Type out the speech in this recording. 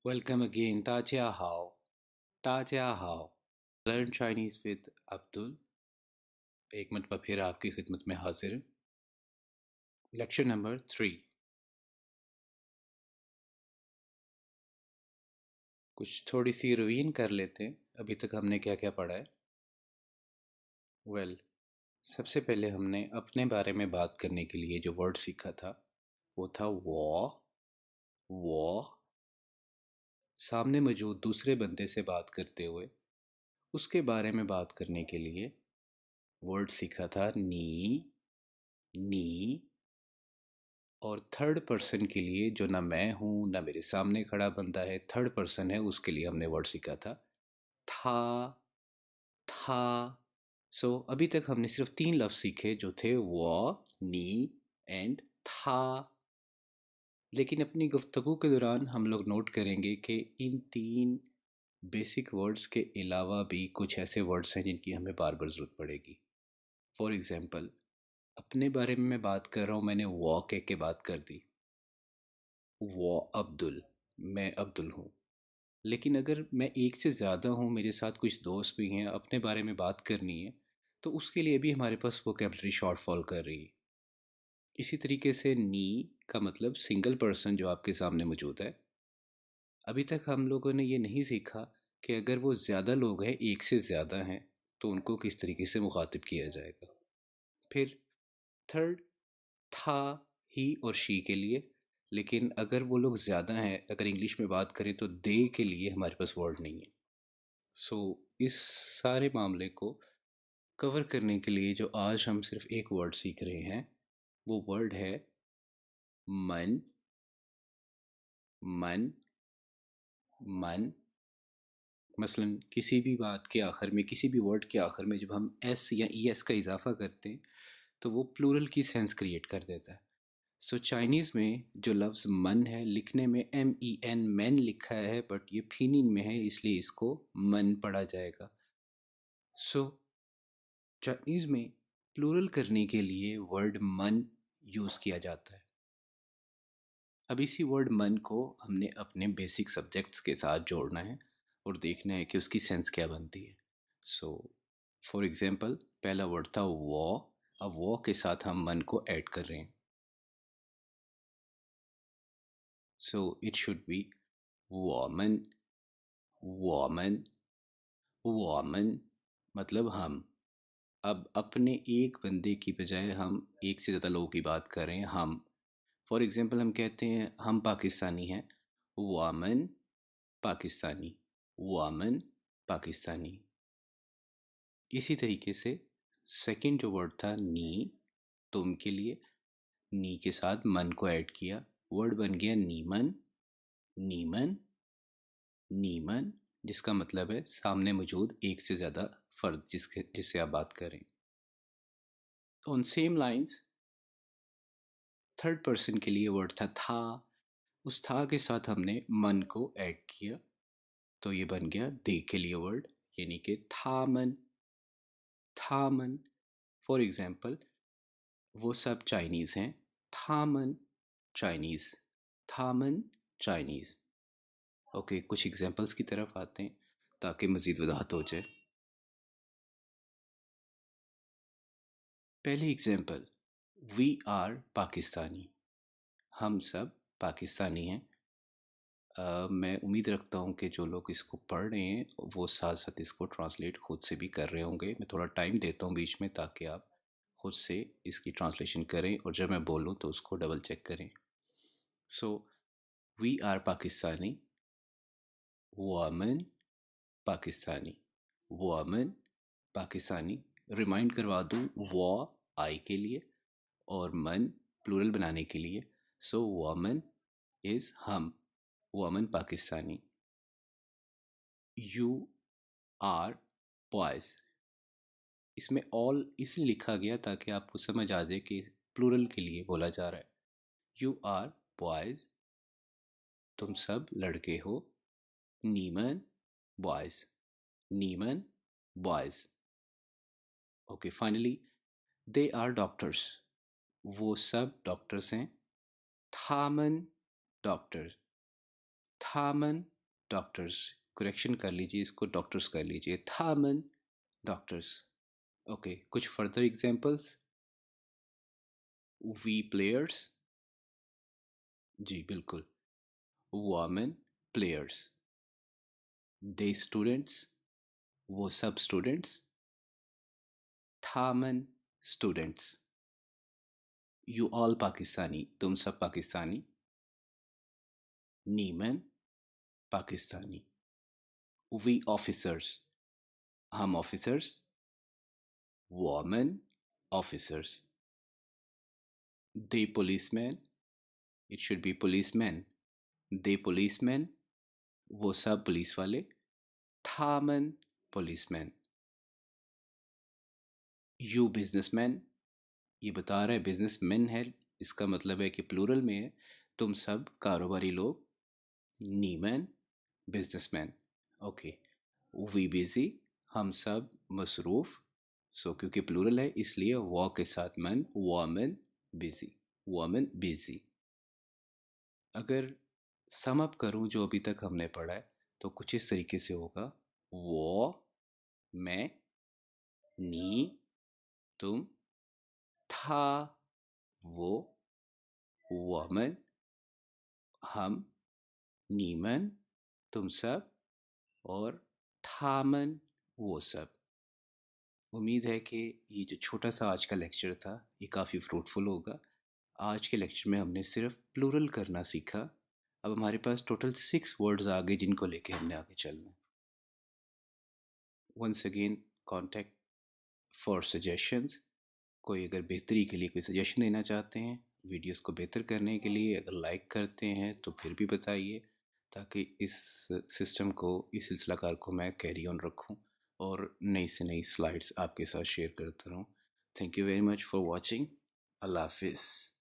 Welcome again, Tajia Hao. Tajia Hao. Learn Chinese with Abdul. एक मरतबा फिर आपकी खिदमत में हाजिर हूँ. Lecture number 3. कुछ थोड़ी सी रिवीन कर लेते हैं. अभी तक हमने क्या क्या पढ़ा है. सबसे पहले हमने अपने बारे में बात करने के लिए जो वर्ड सीखा था वो था वो. सामने मौजूद दूसरे बंदे से बात करते हुए उसके बारे में बात करने के लिए वर्ड सीखा था नी. और थर्ड पर्सन के लिए जो ना मैं हूँ ना मेरे सामने खड़ा बंदा है, थर्ड पर्सन है, उसके लिए हमने वर्ड सीखा था था. अभी तक हमने सिर्फ 3 लफ्ज़ सीखे जो थे वो, नी एंड था. लेकिन अपनी गुफ्तगू के दौरान हम लोग नोट करेंगे कि इन 3 बेसिक वर्ड्स के अलावा भी कुछ ऐसे वर्ड्स हैं जिनकी हमें बार बार ज़रूरत पड़ेगी. फॉर एग्ज़ाम्पल, अपने बारे में मैं बात कर रहा हूँ, मैंने वो कह के बात कर दी. वो अब्दुल, मैं अब्दुल हूँ. लेकिन अगर मैं एक से ज़्यादा हूँ, मेरे साथ कुछ दोस्त भी हैं, अपने बारे में बात करनी है, तो उसके लिए भी हमारे पास वोकेबलरी शॉर्ट फॉल कर रही है. इसी तरीके से नी का मतलब सिंगल पर्सन जो आपके सामने मौजूद है. अभी तक हम लोगों ने ये नहीं सीखा कि अगर वो ज़्यादा लोग हैं, एक से ज़्यादा हैं, तो उनको किस तरीके से मुखातिब किया जाएगा. फिर थर्ड था, ही और शी के लिए. लेकिन अगर वो लोग ज़्यादा हैं, अगर इंग्लिश में बात करें तो दे के लिए हमारे पास वर्ड नहीं है. इस सारे मामले को कवर करने के लिए जो आज हम सिर्फ एक वर्ड सीख रहे हैं वो वर्ड है मन. मन मन मसलन किसी भी बात के आखिर में, किसी भी वर्ड के आखिर में जब हम एस या ई एस का इजाफा करते हैं तो वो प्लूरल की सेंस क्रिएट कर देता है. चाइनीज़ में जो लफ्ज़ मन है, लिखने में MEN मैन लिखा है, बट ये फीनिन में है, इसलिए इसको मन पढ़ा जाएगा. चाइनीज़ में प्लूरल करने के लिए वर्ड मन यूज़ किया जाता है. अब इसी वर्ड मन को हमने अपने बेसिक सब्जेक्ट्स के साथ जोड़ना है और देखना है कि उसकी सेंस क्या बनती है. फॉर एग्ज़ाम्पल, पहला वर्ड था वो. अब वो के साथ हम मन को ऐड कर रहे हैं. It should be woman. Woman woman मतलब हम. अब अपने एक बंदे की बजाय हम एक से ज़्यादा लोगों की बात कर रहे हैं. हम फॉर एग्ज़ाम्पल हम कहते हैं हम पाकिस्तानी हैं. वामन पाकिस्तानी. वामन पाकिस्तानी. इसी तरीके से सेकंड जो वर्ड था नी, तुम के लिए, नी के साथ मन को ऐड किया, वर्ड बन गया नीमन. नीमन नीमन जिसका मतलब है सामने मौजूद एक से ज़्यादा फ़र्द जिससे आप बात करें. On same lines third person के लिए वर्ड था. उस था के साथ हमने मन को ऐड किया, तो ये बन गया दे के लिए वर्ड, यानी कि थामन. थामन. फॉर एग्ज़ाम्पल, वो सब चाइनीज़ हैं. थामन चाइनीज़. थामन चाइनीज़. ओके, कुछ एग्जांपल्स की तरफ आते हैं ताकि मज़ीद वजाहत हो जाए. पहली एग्जांपल, वी आर पाकिस्तानी. हम सब पाकिस्तानी हैं. मैं उम्मीद रखता हूँ कि जो लोग इसको पढ़ रहे हैं वो साथ साथ इसको ट्रांसलेट खुद से भी कर रहे होंगे. मैं थोड़ा टाइम देता हूँ बीच में ताकि आप खुद से इसकी ट्रांसलेशन करें और जब मैं बोलूँ तो उसको डबल चेक करें. We are Pakistani. Woman Pakistani. Woman Pakistani. Remind करवा दूँ, वो आई के लिए और मन प्लूरल बनाने के लिए. वुमन इज़ हम. Woman Pakistani. You are boys. इसमें ऑल इसलिए लिखा गया ताकि आपको समझ आ जाए कि प्लूरल के लिए बोला जा रहा है. यू आर बॉयज़, तुम सब लड़के हो. नीमन बॉयज़. नीमन boys. Okay, finally they are doctors. वो सब डॉक्टर्स हैं. थामन डॉक्टर. थामन डॉक्टर्स, करेक्शन कर लीजिए इसको, डॉक्टर्स कर लीजिए, थामन डॉक्टर्स। ओके, कुछ फर्दर एग्जांपल्स। वी प्लेयर्स, जी बिल्कुल। वुमेन प्लेयर्स, दे स्टूडेंट्स, वो सब स्टूडेंट्स, थामन स्टूडेंट्स, यू ऑल पाकिस्तानी, तुम सब पाकिस्तानी, नीमन पाकिस्तानी, वी ऑफिसर्स, हम officers, women officers, they policemen, it should be policemen, they policemen, वो सब पुलिस वाले, थामन policemen, यू बिजनेसमैन, ये बता रहा है बिजनेसमैन है, इसका मतलब है कि प्लूरल में है, तुम सब कारोबारी लोग, नीमन बिजनेसमैन। ओके, वी बिजी, हम सब मसरूफ़, सो क्योंकि प्लूरल है इसलिए वॉ के साथ मन, वॉमन बिजी, वॉमन बिजी। अगर सम अप करूं जो अभी तक हमने पढ़ा है तो कुछ इस तरीके से होगा, वो, मैं, नी, तुम, था, वो, वमन, हम, नीमन, तुम सब, और थामन, वो सब। उम्मीद है कि ये जो छोटा सा आज का लेक्चर था ये काफ़ी फ्रूटफुल होगा। आज के लेक्चर में हमने सिर्फ प्लूरल करना सीखा। अब हमारे पास टोटल 6 वर्ड्स आ गए जिनको लेके हमने आगे चलना है। Once again, contact for suggestions. कोई अगर बेहतरी के लिए कोई सजेशन देना चाहते हैं, वीडियोस को बेहतर करने के लिए अगर लाइक करते हैं तो फिर भी बताइए, ताकि इस सिस्टम को, इस सिलसिलाकार को मैं कैरी ऑन रखूं और नई से नई स्लाइड्स आपके साथ शेयर करता रहूं। Thank you very much for watching. अल्लाह हाफिज़।